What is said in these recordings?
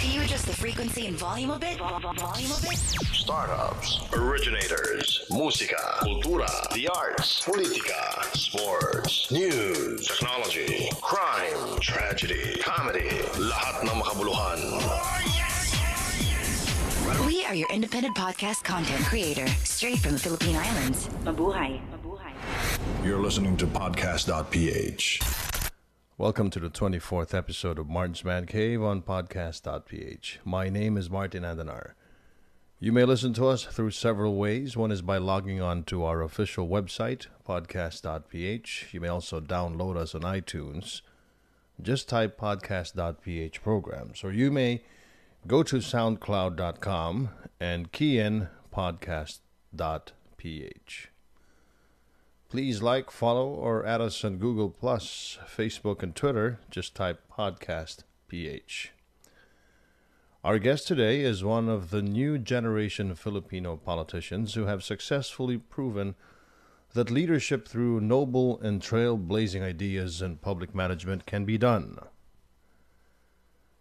Can you adjust the frequency and volume a bit? Startups, originators, musika, kultura, the arts, politika, sports, news, technology, crime, tragedy, comedy, lahat ng makabuluhan. We are your independent podcast content creator, straight from the Philippine Islands. Mabuhay. You're listening to podcast.ph. Welcome to the 24th episode of Martin's Man Cave on podcast.ph. My name is Martin Andanar. You may listen to us through several ways. One is by logging on to our official website, podcast.ph. You may also download us on iTunes. Just type podcast.ph programs. Or you may go to soundcloud.com and key in podcast.ph. Please like, follow, or add us on Google+, Facebook, and Twitter. Just type Podcast PH. Our guest today is one of the new generation Filipino politicians who have successfully proven that leadership through noble and trailblazing ideas and public management can be done.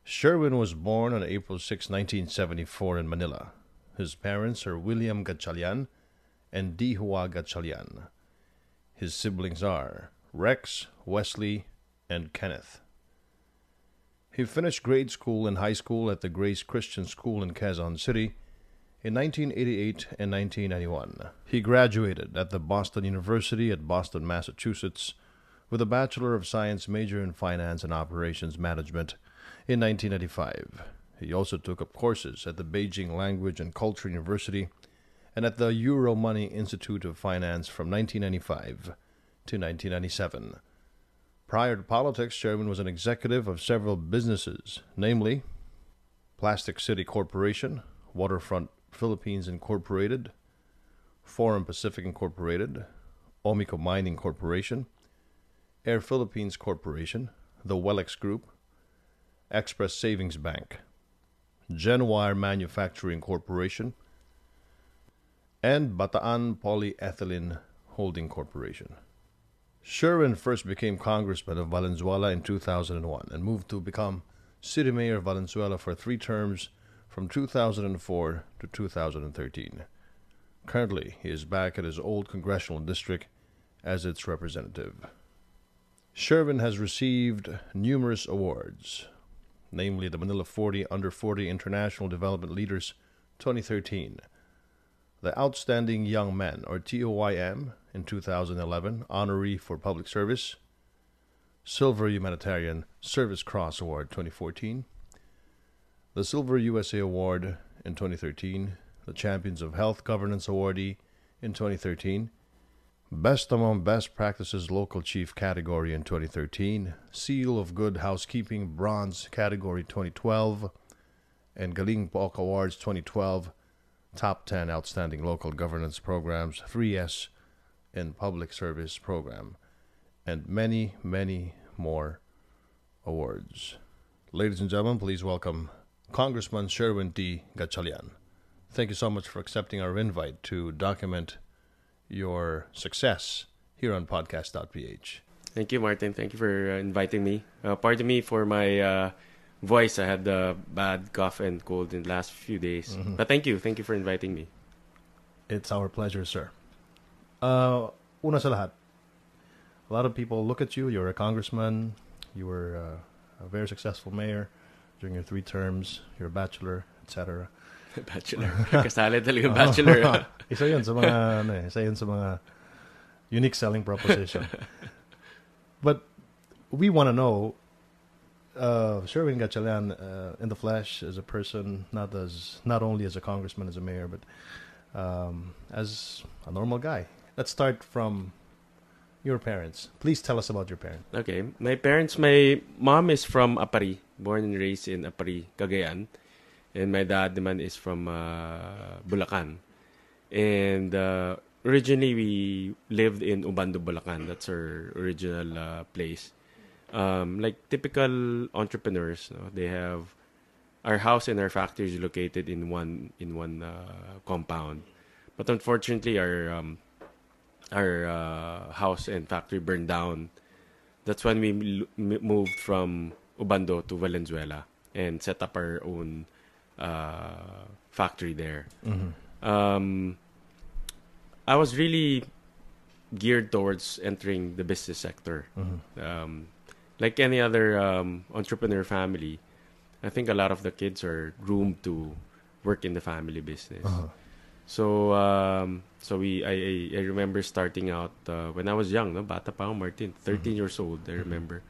Sherwin was born on April 6, 1974 in Manila. His parents are William Gatchalian and Dihua Gatchalian. His siblings are Rex, Wesley, and Kenneth. He finished grade school and high school at the Grace Christian School in Quezon City in 1988 and 1991. He graduated at the Boston University at Boston, Massachusetts, with a Bachelor of Science major in Finance and Operations Management in 1995. He also took up courses at the Beijing Language and Culture University and at the Euromoney Institute of Finance from 1995 to 1997. Prior to politics, Sherwin was an executive of several businesses, namely Plastic City Corporation, Waterfront Philippines Incorporated, Forum Pacific Incorporated, Omico Mining Corporation, Air Philippines Corporation, the Wellex Group, Express Savings Bank, Genwire Manufacturing Corporation, and Bataan Polyethylene Holding Corporation. Sherwin first became congressman of Valenzuela in 2001 and moved to become city mayor of Valenzuela for 3 terms from 2004 to 2013. Currently, he is back at his old congressional district as its representative. Sherwin has received numerous awards, namely the Manila 40 Under 40 International Development Leaders 2013, the Outstanding Young Man, or TOYM, in 2011, Honoree for Public Service, Silver Humanitarian Service Cross Award 2014, the Silver USA Award in 2013, the Champions of Health Governance Awardee in 2013, Best Among Best Practices Local Chief category in 2013, Seal of Good Housekeeping Bronze category 2012, and Galing Pook Awards 2012, Top 10 Outstanding Local Governance Programs, 3S in Public Service Program, and many, many more awards. Ladies and gentlemen, please welcome Congressman Sherwin T. Gatchalian. Thank you so much for accepting our invite to document your success here on podcast.ph. Thank you, Martin. Thank you for inviting me. Pardon me for my voice. I had a bad cough and cold in the last few days. Mm-hmm. But thank you. Thank you for inviting me. It's our pleasure, sir. Una sa lahat, a lot of people look at you. You're a congressman. You were a very successful mayor during your 3 terms. You're a bachelor, etc. Bachelor. Kasali talagang bachelor. Isa yun sa mga unique selling proposition. But we want to know, Sherwin Gatchalian in the flesh, as a person, not only as a congressman, as a mayor, but as a normal guy. Let's start from your parents. Please tell us about your parents. Okay. My mom is from Apari, born and raised in Apari, Cagayan. And my dad naman is from Bulacan. And originally we lived in Ubando, Bulacan. That's our original place. Like typical entrepreneurs, they have our house and our factory is located in one compound. But unfortunately, our house and factory burned down. That's when we moved from Ubando to Valenzuela. and set up our own factory there. I was really geared towards entering the business sector. Like any other entrepreneur family, I think a lot of the kids are groomed to work in the family business. So I remember starting out when I was young, no, bata pa ako, Martin, 13 years old. I remember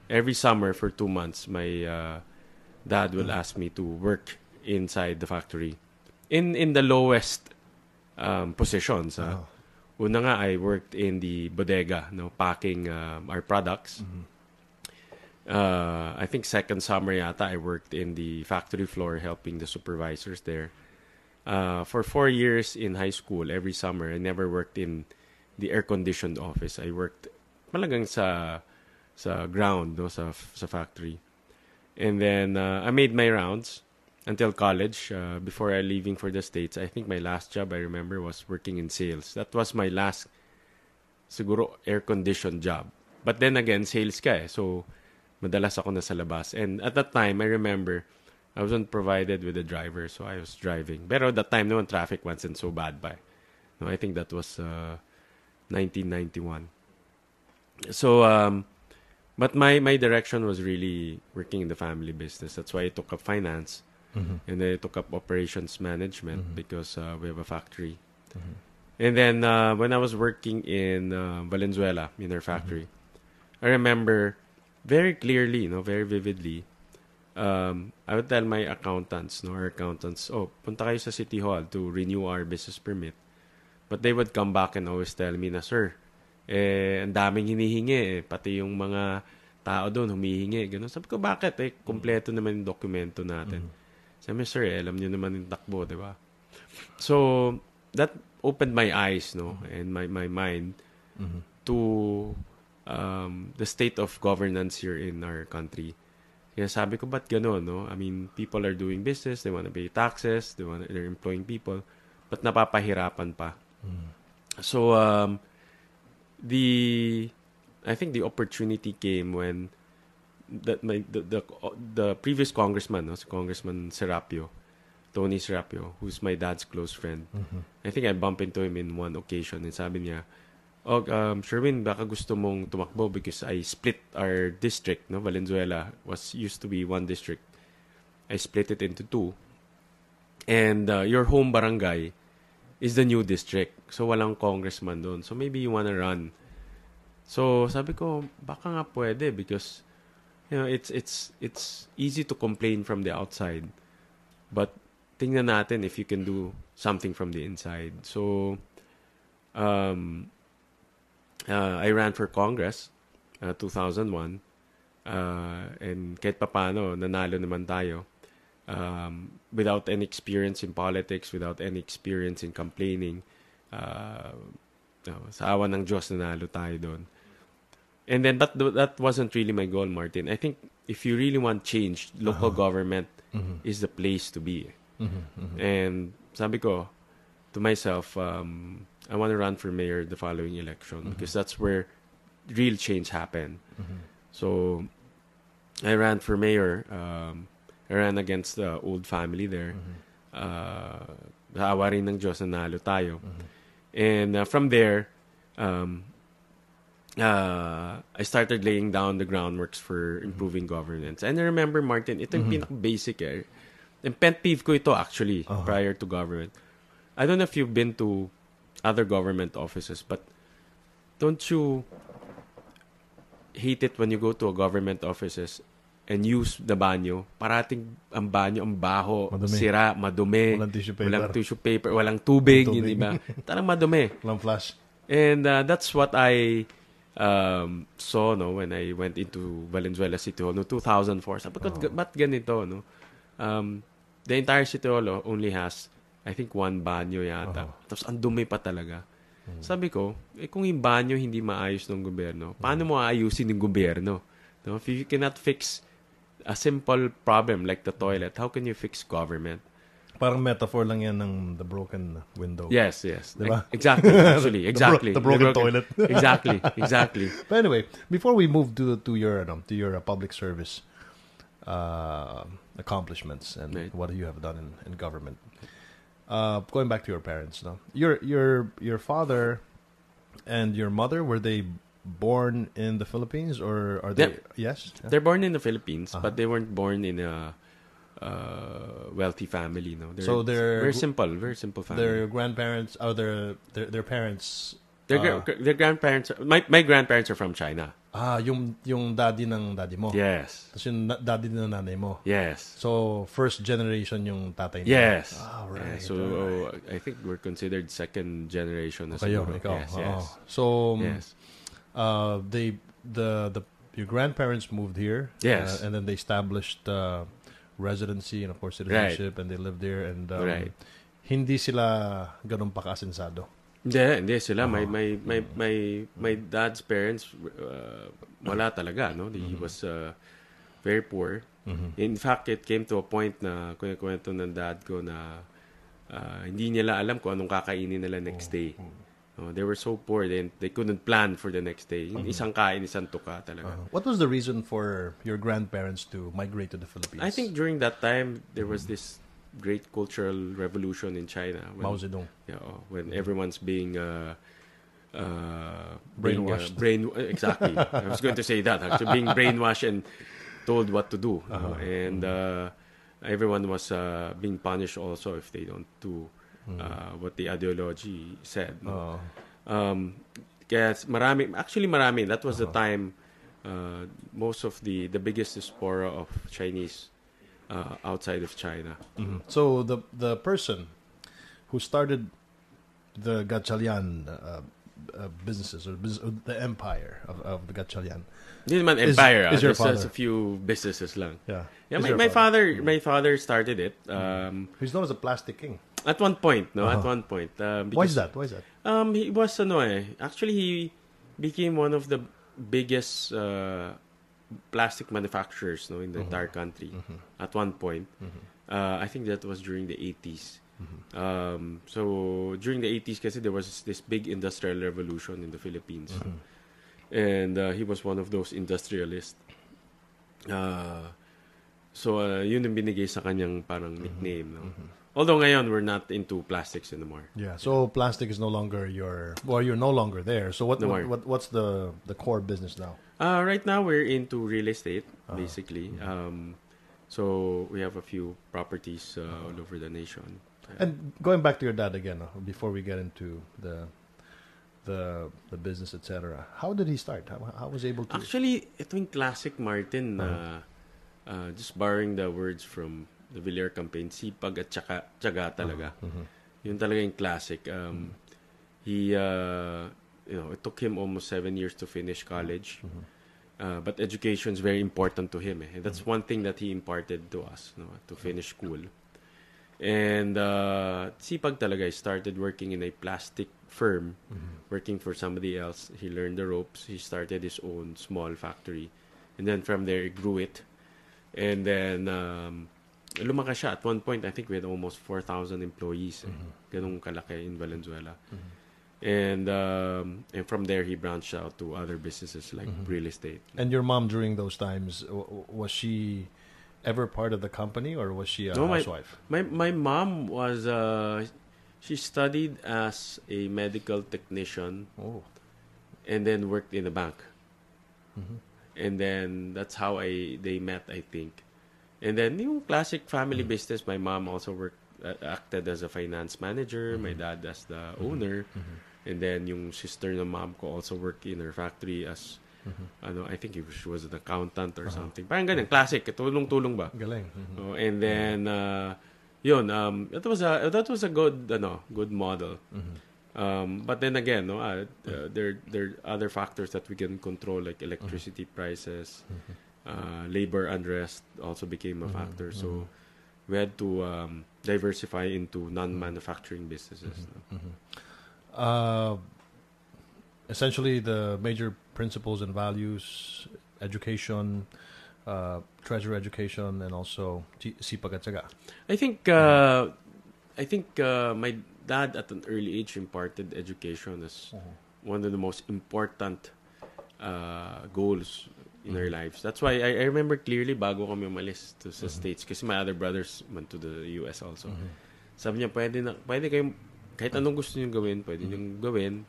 every summer for 2 months, my dad will ask me to work inside the factory in the lowest positions. Una nga, I worked in the bodega, no, packing our products. I think second summer yata, I worked in the factory floor helping the supervisors there. For 4 years in high school, every summer, I never worked in the air-conditioned office. I worked malagang sa ground, no, sa factory. And then I made my rounds until college. Before I leaving for the States, I think my last job, I remember, was working in sales. That was my last, siguro, air-conditioned job. But then again, sales ka eh. So, madalas ako nasa labas. And at that time, I remember, I wasn't provided with a driver, so I was driving. Pero at that time, no, traffic wasn't so bad by. No, I think that was 1991. So, but my direction was really working in the family business. That's why I took up finance. And then I took up operations management because we have a factory. And then when I was working in Valenzuela, in our factory, I remember very clearly, no, very vividly, I would tell my accountants, no, our accountants, oh, punta kayo sa City Hall to renew our business permit. But they would come back and always tell me na, sir, ang daming hinihingi, pati yung mga tao doon humihingi. Ganun. Sabi ko, bakit? Kompleto naman yung dokumento natin. Sabi, sir, alam niyo naman yung takbo, di ba? So, that opened my eyes, no, and my mind to the state of governance here in our country. Kaya sabi ko, ba't gano'n, no? I mean, people are doing business, they want to pay taxes, they're employing people, but napapahirapan pa. So, I think the opportunity came when the previous congressman, no, Congressman Serapio, Tony Serapio, who's my dad's close friend. I think I bumped into him in one occasion and sabi niya, oh, Sherwin, baka gusto mong tumakbo because I split our district, no? Valenzuela used to be one district. I split it into 2. And your home barangay is the new district. So walang congressman doon. So maybe you wanna run. So sabi ko, baka nga pwede because you know, it's easy to complain from the outside. But tingnan natin if you can do something from the inside. So I ran for Congress 2001 and kahit papano nanalo naman tayo without any experience in politics, without any experience in complaining. Sa awa ng Diyos nanalo tayo doon. And then that wasn't really my goal, Martin. I think if you really want change, local government is the place to be. And sabi ko to myself, I want to run for mayor the following election because that's where real change happened. So I ran for mayor. I ran against the old family there. Sa awa rin ng Diyos, nanalo tayo. And from there, I started laying down the groundworks for improving governance. And I remember, Martin, ito yung pinaka-basic eh. And pet peeve ko ito actually prior to government. I don't know if you've been to other government offices, but don't you hate it when you go to a government offices and use the banyo? Parating ang banyo, ang baho, sira, madumi, walang tissue paper, walang tubig, yun, diba? Tarang madumi. Walang flash. And that's what I saw, no, when I went into Valenzuela City Hall, no, 2004. Sabi ko, ba't ganito, no? The entire City Hall only has, I think, 1 banyo yata. Tapos ang dumi pa talaga. Sabi ko, kung yung banyo hindi maayos ng gobyerno, paano mo aayusin ng gobyerno? No? If you cannot fix a simple problem like the toilet, how can you fix government? Parang metaphor lang yan ng the broken window. Yes. Diba? Exactly, actually. Exactly. The broken toilet. Exactly. But anyway, before we move to your public service, accomplishments and Right. what you have done in government. Going back to your parents, no, your father and your mother, were they born in the Philippines, or are they? Yep. Yes. Yeah. They're born in the Philippines, but they weren't born in a wealthy family. No, So they're very simple family. Their grandparents, their parents. Their grandparents. My grandparents are from China. Yung daddy ng daddy mo. Yes. Tapos yung daddy ng nanay mo. Yes. So first generation yung tatay nila. Yes. Right. Yeah, so I think we're considered second generation. Na Kayo, siguro. ikaw. Yes. Oo. Yes. So Yes. your grandparents moved here. Yes. And then they established residency and of course citizenship, and they lived there, and Right. hindi sila ganun pa kaasensado. Hindi sila. My dad's parents, wala talaga, no? He was very poor. In fact, it came to a point na kwento ng dad ko na hindi nila alam kung anong kakainin nila next day. They were so poor, they couldn't plan for the next day. Isang kain, isang tuka talaga. What was the reason for your grandparents to migrate to the Philippines? I think during that time, there was this great cultural revolution in China. Mao Zedong. When everyone's being Brainwashed. Exactly. I was going to say that. Actually, being brainwashed and told what to do. And everyone was being punished also if they don't do what the ideology said. Kaya marami. That was the time most of the biggest diaspora of Chinese outside of China. So the person who started the Gatchalian businesses, or the empire of the Gatchalian. Hindi naman empire. Is your Just father? a few businesses lang. Yeah. Yeah, Is your my father started it. He's known as a plastic king. At one point, no? At one point. Why is that? He was actually he became one of the biggest plastic manufacturers, no, in the entire country. At one point. I think that was during the 80s. So during the 80s kasi there was this big industrial revolution in the Philippines. And he was one of those industrialists. So yun yung binigay sa kanyang parang nickname, no? Although ngayon we're not into plastics anymore. Yeah. So plastic is no longer you're no longer there. So what's the core business now? Right now we're into real estate, basically. So we have a few properties all over the nation. And going back to your dad again, before we get into the business, etc. How did he start? How was he able to? Actually, ito yung classic Martin na just borrowing the words from the Villar campaign, sipag at tiyaga talaga. Yun talaga yung classic. He, it took him almost 7 years to finish college. But education is very important to him. And that's one thing that he imparted to us, no, to finish school. And sipag talaga, he started working in a plastic firm, working for somebody else. He learned the ropes. He started his own small factory. And then from there, he grew it. And then lumaki siya. At one point, I think we had almost 4,000 employees. Ganong kalaki in Valenzuela. And from there, he branched out to other businesses like real estate. And your mom, during those times, was she ever part of the company, or was she a housewife? My mom was, she studied as a medical technician and then worked in a bank. And then that's how they met, I think. And then yung classic family business, my mom also acted as a finance manager, my dad as the owner. And then yung sister ng mom ko also worked in her factory as I think she was an accountant or something. Parang ganyan, classic, tulong-tulong ba? Galing. And then yun, that was a good model. But then again, there are other factors that we can control, like electricity prices, labor unrest also became a factor. So we had to diversify into non-manufacturing businesses. Essentially, the major principles and values: education, treasure education, and also sipag at tiyaga. I think my dad at an early age imparted education as one of the most important goals in our lives. That's why I remember clearly bago kami umalis sa States kasi my other brothers went to the US also. Sabi niya, pwede kayong, kahit anong gusto niyo gawin, pwede niyo gawin.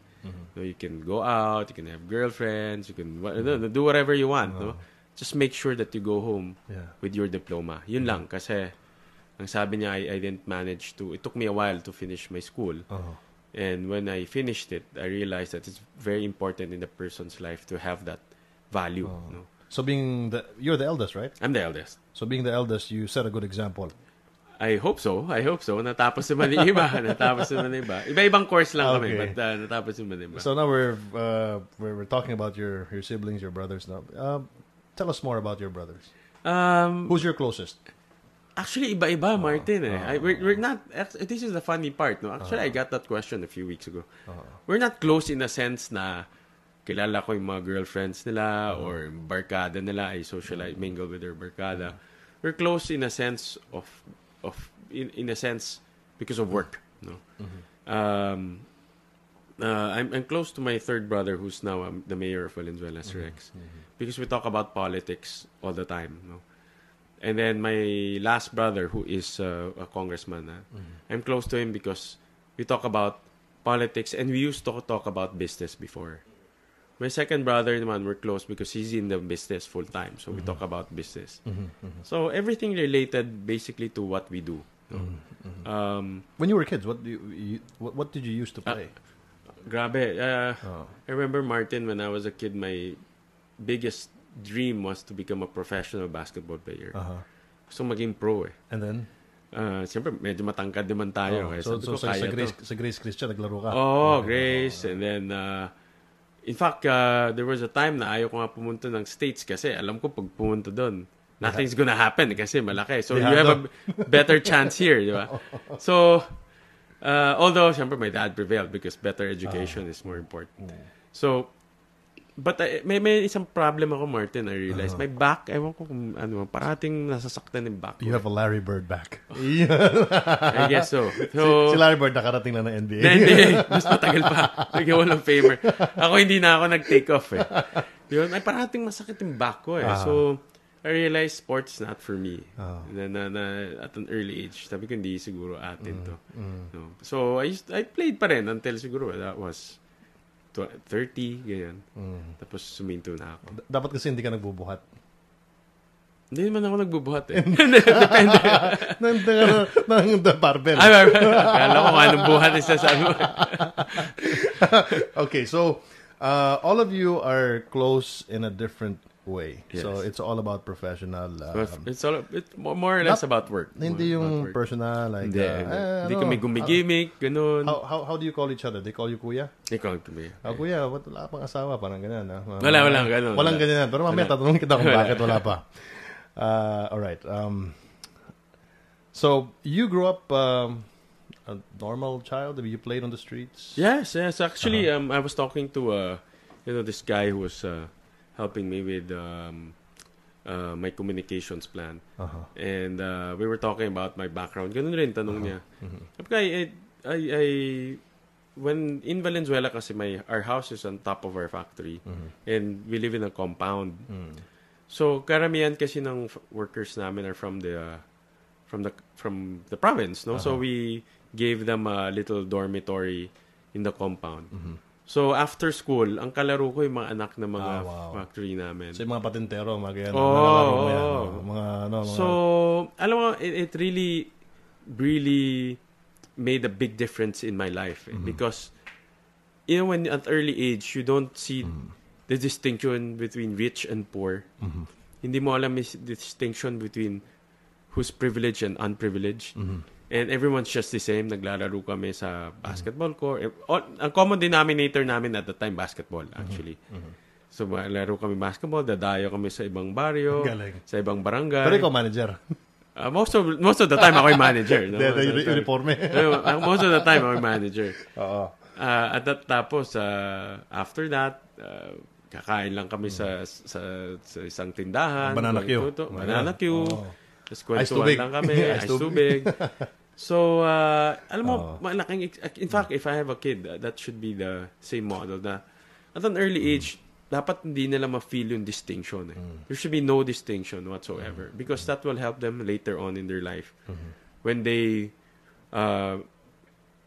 No, you can go out, you can have girlfriends, you can do whatever you want. No? Just make sure that you go home with your diploma. Yun lang, kasi ang sabi niya, I didn't manage to, it took me a while to finish my school. And when I finished it, I realized that it's very important in a person's life to have that value. No? So you're the eldest, right? I'm the eldest. So being the eldest, you set a good example. I hope so. Natapos naman yung iba. Iba-ibang course lang kami, but natapos naman yung iba. So now we're talking about your siblings, your brothers now. Tell us more about your brothers. Who's your closest? Actually, iba-iba, Martin. We're not. This is the funny part, no? Actually, I got that question a few weeks ago. We're not close in a sense na kilala ko yung mga girlfriends nila or barkada nila. I socialize, mingle with their barkada. We're close in a sense in a sense because of work. No, I'm close to my third brother, who's now the mayor of Valenzuela, Rex, because we talk about politics all the time. No, and then my last brother, who is a congressman, I'm close to him because we talk about politics, and we used to talk about business before. My second brother naman, we're close because he's in the business full time. So we talk about business. So everything related basically to what we do. When you were kids, what did you used to play? Grabe. I remember, Martin, when I was a kid, my biggest dream was to become a professional basketball player. Gusto maging pro eh. And then? Siyempre, medyo matangkad naman tayo. So sa Grace Christian, naglaro ka? Grace. And then... in fact, there was a time na ayaw ko nga pumunta ng States kasi alam ko pag pumunta doon, nothing's gonna happen kasi malaki. So, you have a better chance here, di ba? So, although, siyempre, my dad prevailed because better education is more important. So, but may isang problem ako, Martin, I realized. My back, ewan ko kung parating nasasaktan yung back. You have a Larry Bird back. I guess so. Si Larry Bird nakarating na ng NBA. Mas matagal pa. Nagawa ng favor. Ako hindi na ako nag-take off eh. Yun, ay parating masakit yung back ko eh. So, I realized sports not for me. At an early age. Sabi ko, hindi siguro atin to. No. So, I played pa rin until siguro that was 30, ganyan. Tapos suminto na ako. Dapat kasi hindi ka nagbubuhat. Hindi naman ako nagbubuhat eh. Depende. ng barbell. Kala ko kung anong buhat isa sa ano. Okay, so all of you are close in a different way. Yes. So it's all about professional. It's more or less about work. Hindi yung personal like. Hindi kami gumigimik, ganun. How do you call each other? They call you kuya? They call me. Kuya, wala pang asawa, parang ganyan. Wala ganun. Walang ganyan. Pero mamaya tatanungin kita kung bakit wala pa. All right. So you grew up a normal child? You played on the streets? Yes. Actually, I was talking to this guy who was helping me with my communications plan. And we were talking about my background. Ganun rin, tanong niya. When in Valenzuela kasi our house is on top of our factory. And we live in a compound. So, karamihan kasi ng workers namin are from the province, no? So, we gave them a little dormitory in the compound. So, after school, ang kalaro ko yung mga anak ng mga factory namin. So, yung mga patintero, mga So, alam mo, it really, really made a big difference in my life. Because, when at early age, you don't see the distinction between rich and poor. Hindi mo alam yung distinction between who's privileged and unprivileged. And everyone's just the same. Naglalaro kami sa basketball court. Ang common denominator namin at the time, basketball, actually. So, laro kami basketball, dadayo kami sa ibang baryo, sa ibang barangay. Pero ikaw manager? Most of the time, ako yung manager. No? Uniforme. Most of the time, ako yung manager. At tapos, after that, kakain lang kami sa isang tindahan. Banana Q. Tapos kwentuhan lang kami. Ice tubig. So, alam mo, malaking... In fact, if I have a kid, that should be the same model na at an early age, dapat hindi nila ma-feel yung distinction. There should be no distinction whatsoever because that will help them later on in their life when they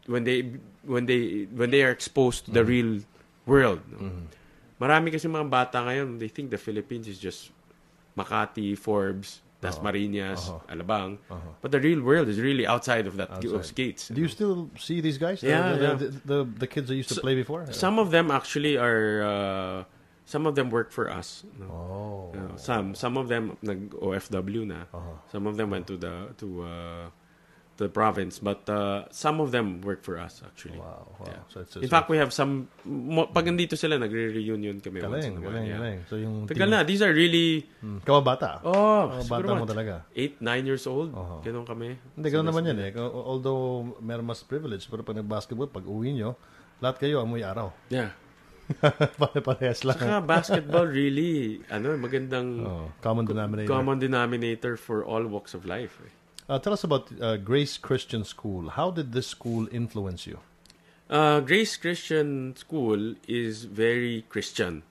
when they are exposed to the real world. No? Marami kasi mga bata ngayon, they think the Philippines is just Makati, Forbes, Dasmariñas, Alabang. But the real world is really outside of that of skates. Do you still see these guys? Yeah, The kids that used to play before? Some of them actually are... some of them work for us. No? Some of them nag-OFW na. Some of them went to the province, but some of them work for us actually. Wow. Yeah. So it's in fact, we have some pag nandito sila nagre-reunion kami once in a while. Galing. So yung tagal na, these are really kababata. Siguro mo talaga. 8-9 years old. Ganun kami. Hindi ganun naman yan eh. Although meron mas privilege, pero pag nag-basketball, pag uwi nyo, lahat kayo amoy araw. Yeah. Parehas lang. Saka basketball really magandang common denominator for all walks of life. Tell us about Grace Christian School. How did this school influence you? Grace Christian School is very Christian.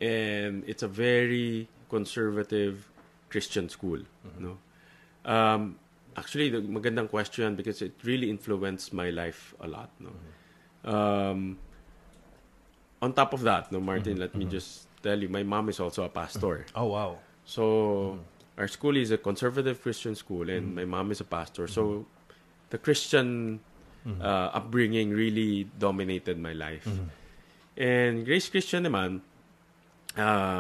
And it's a very conservative Christian school. No? Actually, the magandang question because it really influenced my life a lot. No? On top of that, no, Martin, let me just tell you, my mom is also a pastor. Oh, wow. So, our school is a conservative Christian school and my mom is a pastor. So, the Christian upbringing really dominated my life. And Grace Christian naman,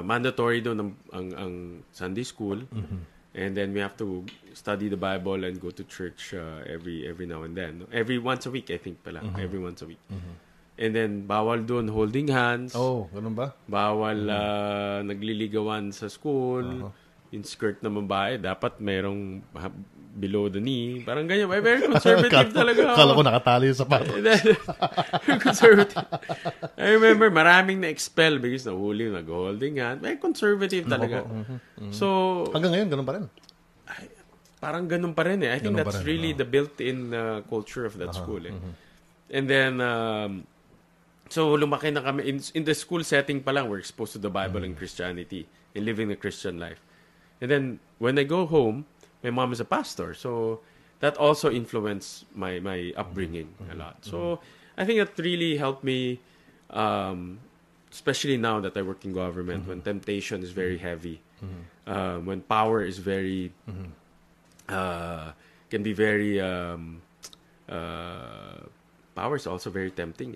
mandatory doon ang Sunday school. And then we have to study the Bible and go to church every now and then. Every once a week, I think pala. Every once a week. And then, bawal doon holding hands. Oh, ganun ba? Bawal nagliligawan sa school. Yung skirt na babae, dapat merong below the knee. Parang ganyan. Very conservative talaga. Kala ko nakatali yung sapatos. Conservative. I remember, maraming na-expel because nahuli, nag-holding hand. Very conservative talaga. So, hanggang ngayon, ganun pa rin. Parang ganun pa rin eh. I think Ganun that's really the built-in culture of that school eh. And then, so lumaki na kami. In the school setting pa lang, we're exposed to the Bible and Christianity and living a Christian life. And then, when I go home, my mom is a pastor. So, that also influenced my upbringing a lot. So, I think that really helped me, especially now that I work in government, when temptation is very heavy, when power is very, can be very, power is also very tempting.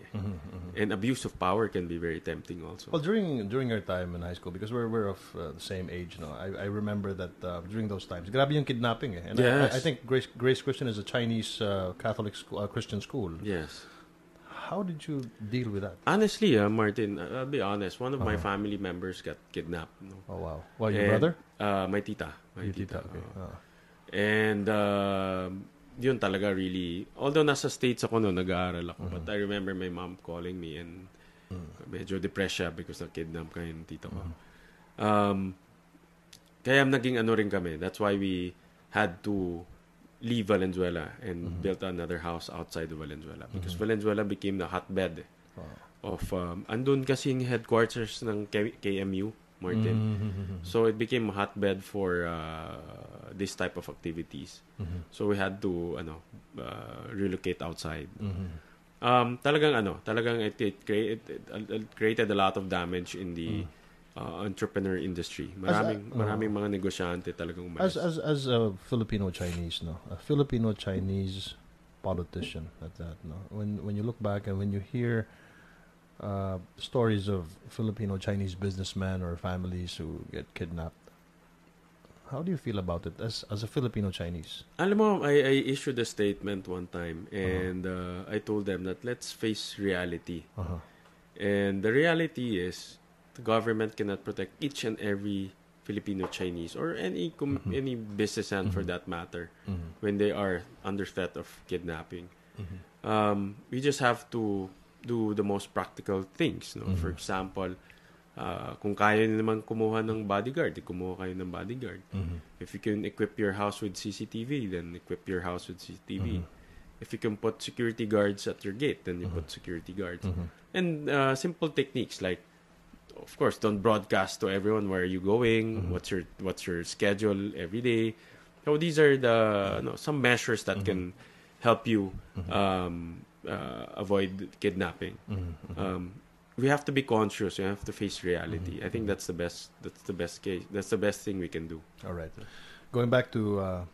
And abuse of power can be very tempting also. Well, during your time in high school, because we're of the same age, no, I remember that during those times, grabe yung kidnapping eh. And yes. I think Grace Christian is a Chinese Catholic school, Christian school. Yes. How did you deal with that? Honestly, Martin, I'll be honest. One of my family members got kidnapped. No? Oh, wow. Well, your brother? My tita. My tita. Okay. And yun talaga really, although nasa States ako no, nag-aaral ako, but I remember my mom calling me and medyo depressed siya because na-kidnap ka yung tita ko. Kaya naging ano rin kami. That's why we had to leave Valenzuela and built another house outside of Valenzuela because Valenzuela became the hotbed of andun kasing headquarters ng KMU, Martin. So it became a hotbed for this type of activities. So we had to relocate outside. Talagang it created a lot of damage in the entrepreneur industry. Maraming mga negosyante talagang umalis. As a Filipino Chinese, no, a Filipino Chinese politician at that, no. When you look back and when you hear stories of Filipino Chinese businessmen or families who get kidnapped, how do you feel about it as a Filipino Chinese? Alam mo, I issued a statement one time and I told them that let's face reality. And the reality is the government cannot protect each and every Filipino Chinese or any businessman for that matter when they are under threat of kidnapping. We just have to do the most practical things. No? For example, kung kaya nyo naman kumuha ng bodyguard, kumuha kayo ng bodyguard. If you can equip your house with CCTV, then equip your house with CCTV. If you can put security guards at your gate, then you put security guards. And simple techniques like of course, don't broadcast to everyone where are you going, what's your schedule every day. So these are the some measures that can help you avoid kidnapping. We have to be conscious. We have to face reality. I think that's the best. That's the best case. That's the best thing we can do. All right. Going back to,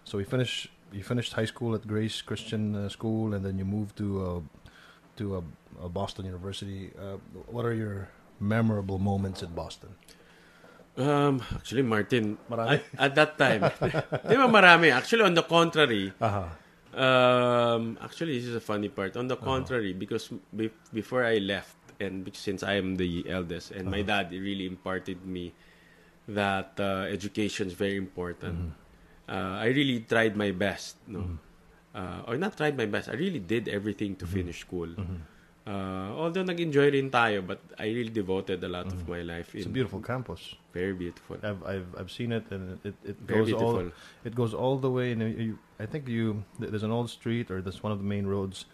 so you finished high school at Grace Christian School, and then you moved to Boston University. What are your memorable moments at Boston? Actually, Martin, Marami? at that time, di ba marami? Actually, on the contrary, actually, this is a funny part. On the contrary, because before I left, and since I am the eldest, and my dad really imparted me that education is very important. I really tried my best, or not tried my best. I really did everything to finish school. Although nag-enjoy rin tayo, but I really devoted a lot of my life. It's a beautiful campus. Very beautiful. I've seen it, and it Very goes beautiful. it goes all the way. And I think there's an old street, or there's one of the main roads.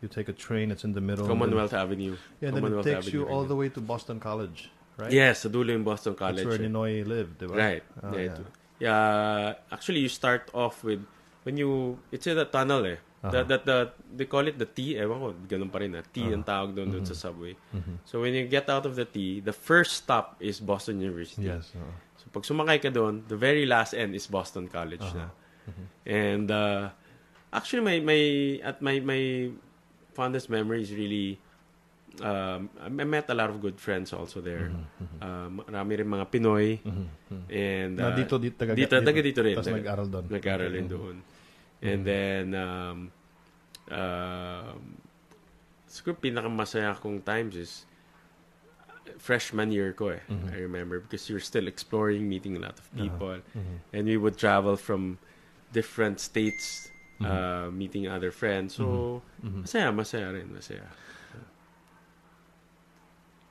You take a train. It's in the middle. Commonwealth Avenue. Yeah, and then it Commonwealth takes Avenue you all right the way to Boston College, right? Yes, sa dulo yung Boston College. That's where Ninoy lived, diba? Right. Oh, right. yeah. Yeah. Actually, you start off with it's in the tunnel eh. They call it the T. Ewan ko, ganun pa rin. T ang tawag doon sa subway. So when you get out of the T, the first stop is Boston University. Yes. So pag sumakay ka doon, the very last end is Boston College na. And actually, my fondest memory is really I met a lot of good friends also there. Marami rin mga Pinoy. And dito rin. Tapos nag-aral doon. Nag-aral rin doon. And then siguro pinakamasaya kong times is freshman year ko eh. I remember, because you're still exploring, meeting a lot of people. And we would travel from different states, meeting other friends. So, masaya rin.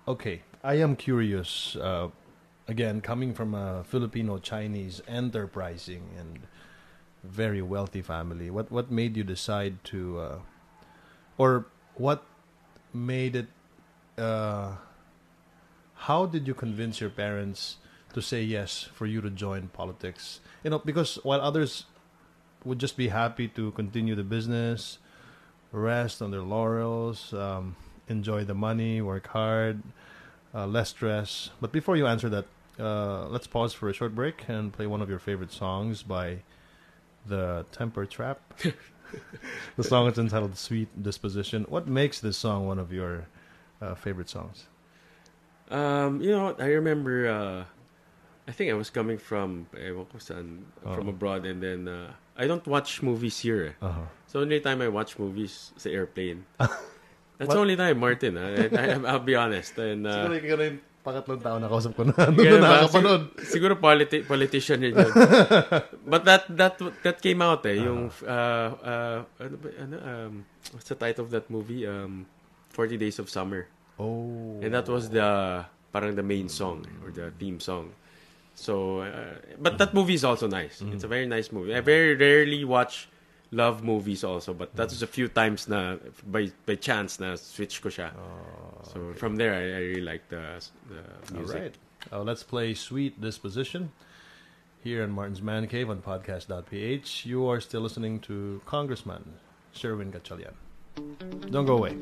Okay, I am curious. Again, coming from a Filipino-Chinese enterprising and very wealthy family, what made you decide to, or what made it? How did you convince your parents to say yes for you to join politics? Because while others would just be happy to continue the business, rest on their laurels, enjoy the money, work hard, less stress. But before you answer that, let's pause for a short break and play one of your favorite songs by the Temper Trap. The song is entitled Sweet Disposition. What makes this song one of your favorite songs? I remember, I think I was coming from from abroad, and then I don't watch movies here. So only time I watch movies sa airplane. That's the only time, Martin. I'll be honest. And Siguro ikaw na yung pangatlong tao na kausap ko na nakakapanood. Siguro politician rin yun. But that came out yung what's the title of that movie? 40 Days of Summer. Oh. And that was parang the main song or the theme song. So, but that movie is also nice. It's a very nice movie. I very rarely watch love movies also, but that was a few times na by chance na switch ko siya. So from there, I really like the music. All right. Let's play Sweet Disposition here in Martin's Man Cave on podcast.ph. You are still listening to Congressman Sherwin Gatchalian. Don't go away.